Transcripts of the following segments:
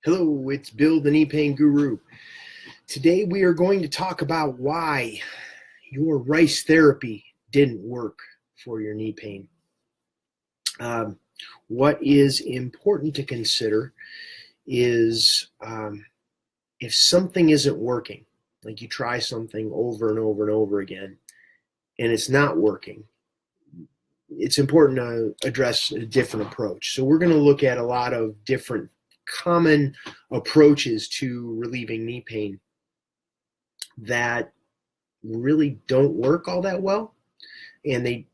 Hello, it's Bill, the knee pain guru. Today we are going to talk about why your R.I.C.E therapy didn't work for your knee pain. What is important to consider is if something isn't working, like you try something over and over and over again, and it's not working, it's important to address a different approach. So we're going to look at a lot of different common approaches to relieving knee pain that really don't work all that well, and they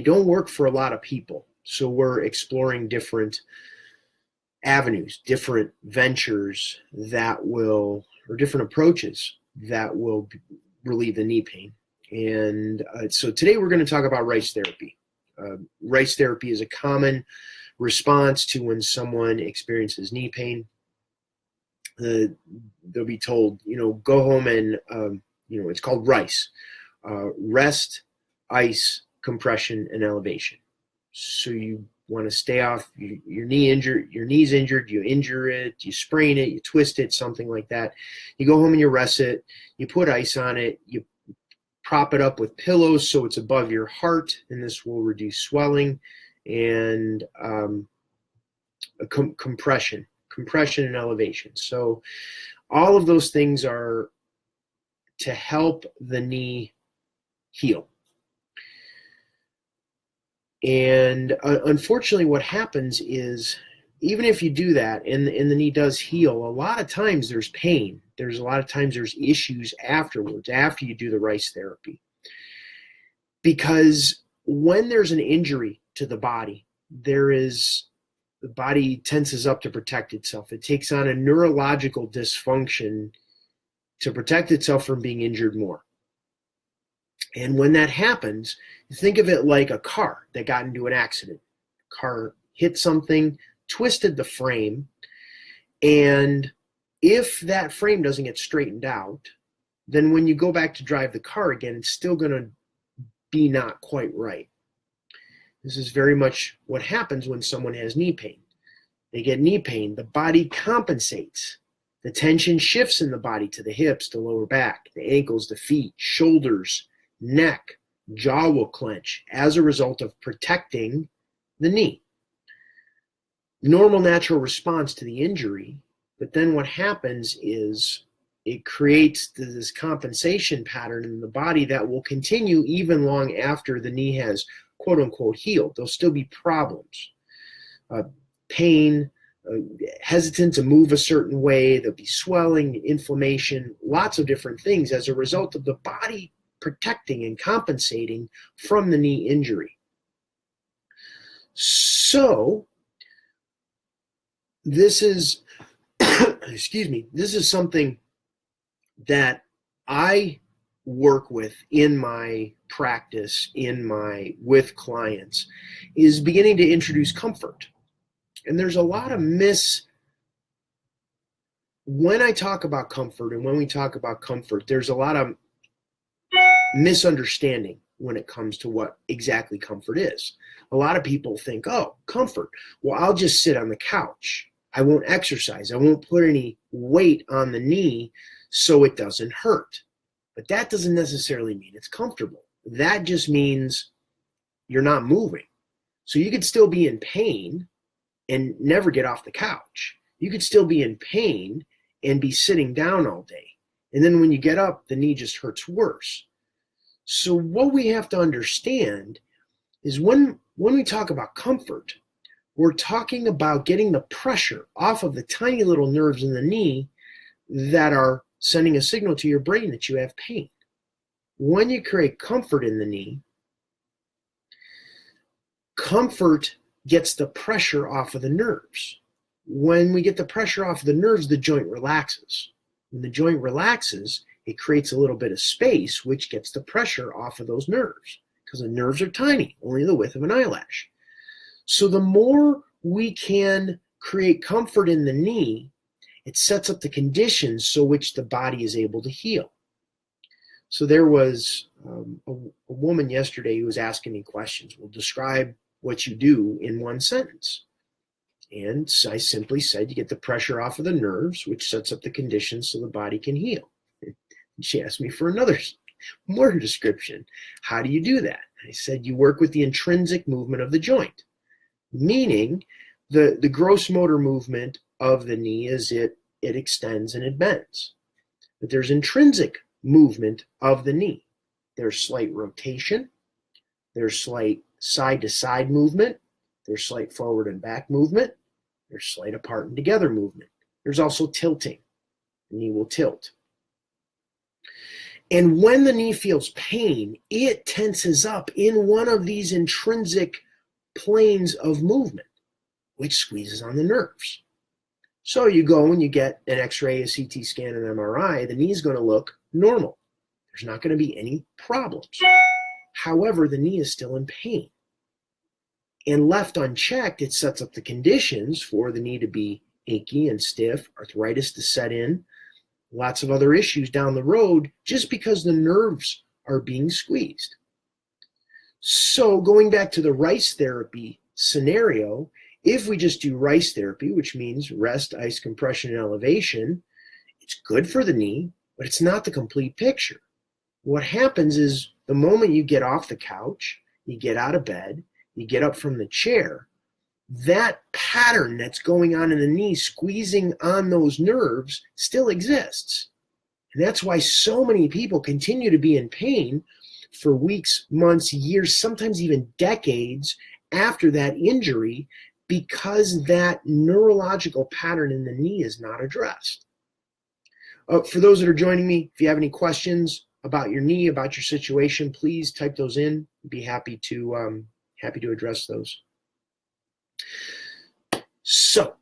don't work for a lot of people. So we're exploring different avenues, different ventures or different approaches that will relieve the knee pain. And so today we're going to talk about R.I.C.E therapy. R.I.C.E therapy is a common response to when someone experiences knee pain. They'll be told, go home and, it's called R.I.C.E. Rest, ice, compression, and elevation. So you want to stay off your knee's injured, you injure it, you sprain it, you twist it, something like that. You go home and you rest it, you put ice on it, you prop it up with pillows so it's above your heart, and this will reduce swelling and compression and elevation. So all of those things are to help the knee heal. And unfortunately what happens is, even if you do that and the knee does heal, a lot of times there's pain. There's a lot of times there's issues afterwards, after you do the R.I.C.E therapy. Because when there's an injury to the body, the body tenses up to protect itself. It takes on a neurological dysfunction to protect itself from being injured more. And when that happens, think of it like a car that got into an accident. Car hit something, twisted the frame, and if that frame doesn't get straightened out, then when you go back to drive the car again, it's still going to be not quite right. This is very much what happens when someone has knee pain. They get knee pain, the body compensates. The tension shifts in the body to the hips, the lower back, the ankles, the feet, shoulders, neck, jaw will clench as a result of protecting the knee. Normal, natural response to the injury, but then what happens is it creates this compensation pattern in the body that will continue even long after the knee has quote unquote healed. There'll still be problems, pain, hesitant to move a certain way. There'll be swelling, inflammation, lots of different things as a result of the body protecting and compensating from the knee injury. So this is, this is something that I work with in my practice, with clients, is beginning to introduce comfort. And there's a lot of when I talk about comfort and when we talk about comfort, there's a lot of misunderstanding when it comes to what exactly comfort is. A lot of people think, oh, comfort, well, I'll just sit on the couch. I won't exercise. I won't put any weight on the knee so it doesn't hurt. But that doesn't necessarily mean it's comfortable. That just means you're not moving. So you could still be in pain and never get off the couch. You could still be in pain and be sitting down all day. And then when you get up, the knee just hurts worse. So what we have to understand is when we talk about comfort, we're talking about getting the pressure off of the tiny little nerves in the knee that are sending a signal to your brain that you have pain. When you create comfort in the knee, comfort gets the pressure off of the nerves. When we get the pressure off of the nerves, the joint relaxes. When the joint relaxes, it creates a little bit of space, which gets the pressure off of those nerves, because the nerves are tiny, only the width of an eyelash. So the more we can create comfort in the knee, it sets up the conditions so which the body is able to heal. So there was a woman yesterday who was asking me questions. Well, describe what you do in one sentence. And so I simply said, you get the pressure off of the nerves, which sets up the conditions so the body can heal. And she asked me for another more description. How do you do that? I said, you work with the intrinsic movement of the joint, meaning the gross motor movement of the knee as it extends and it bends. But there's intrinsic movement of the knee. There's slight rotation. There's slight side-to-side movement. There's slight forward and back movement. There's slight apart and together movement. There's also tilting. The knee will tilt. And when the knee feels pain, it tenses up in one of these intrinsic planes of movement, which squeezes on the nerves. So you go and you get an X-ray, a CT scan, an MRI, the knee is going to look normal. There's not going to be any problems. However, the knee is still in pain. And left unchecked, it sets up the conditions for the knee to be achy and stiff, arthritis to set in, lots of other issues down the road just because the nerves are being squeezed. So going back to the R.I.C.E therapy scenario, if we just do R.I.C.E therapy, which means rest, ice, compression, and elevation, it's good for the knee, but it's not the complete picture. What happens is the moment you get off the couch, you get out of bed, you get up from the chair, that pattern that's going on in the knee, squeezing on those nerves, still exists. And that's why so many people continue to be in pain for weeks, months, years, sometimes even decades after that injury, because that neurological pattern in the knee is not addressed. For those that are joining me, if you have any questions about your knee, about your situation, please type those in. I'd be happy to address those. So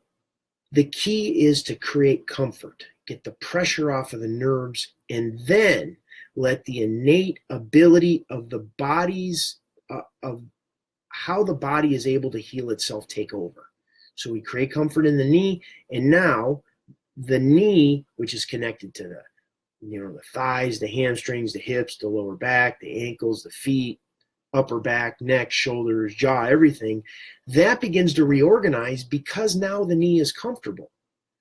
the key is to create comfort, get the pressure off of the nerves, and then let the innate ability of the body's of how the body is able to heal itself take over. So we create comfort in the knee, and now the knee, which is connected to the thighs, the hamstrings, the hips, the lower back, the ankles, the feet, upper back, neck, shoulders, jaw, everything, that begins to reorganize because now the knee is comfortable.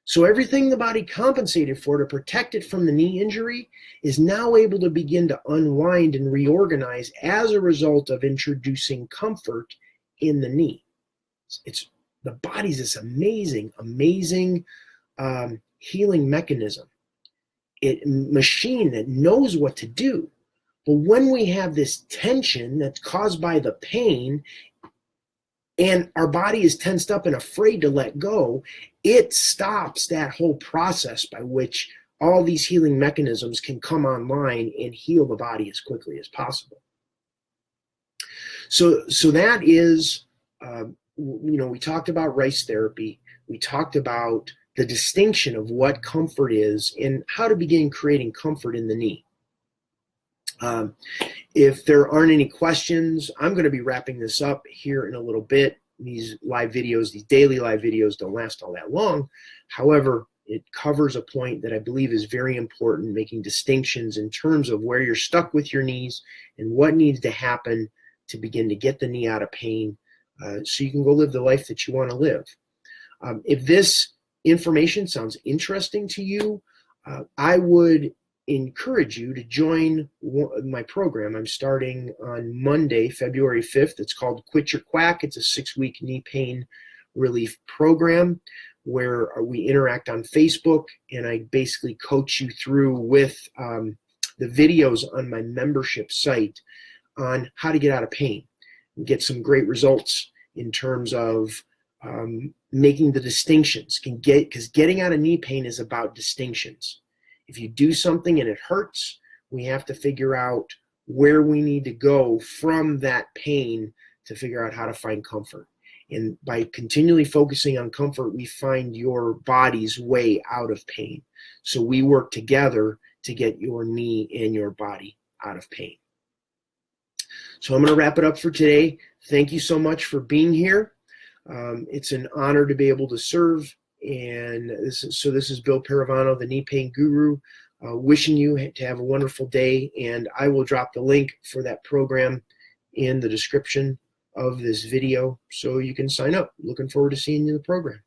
So everything the body compensated for to protect it from the knee injury is now able to begin to unwind and reorganize as a result of introducing comfort in the knee. The body's this amazing healing mechanism, machine that knows what to do. But when we have this tension that's caused by the pain, and our body is tensed up and afraid to let go, it stops that whole process by which all these healing mechanisms can come online and heal the body as quickly as possible. So that is, we talked about R.I.C.E therapy. We talked about the distinction of what comfort is and how to begin creating comfort in the knee. If there aren't any questions, I'm going to be wrapping this up here in a little bit. These live videos, these daily live videos don't last all that long. However, it covers a point that I believe is very important, making distinctions in terms of where you're stuck with your knees and what needs to happen to begin to get the knee out of pain so you can go live the life that you want to live. If this information sounds interesting to you, I would encourage you to join my program. I'm starting on Monday, February 5th. It's called Quit Your Quack. It's a 6-week knee pain relief program where we interact on Facebook, and I basically coach you through with the videos on my membership site on how to get out of pain and get some great results in terms of making the distinctions. Because getting out of knee pain is about distinctions. If you do something and it hurts, we have to figure out where we need to go from that pain to figure out how to find comfort. And by continually focusing on comfort, we find your body's way out of pain. So we work together to get your knee and your body out of pain. So I'm going to wrap it up for today. Thank you so much for being here. It's an honor to be able to serve. And this is Bill Paravano, the knee pain guru, wishing you to have a wonderful day. And I will drop the link for that program in the description of this video so you can sign up. Looking forward to seeing you in the program.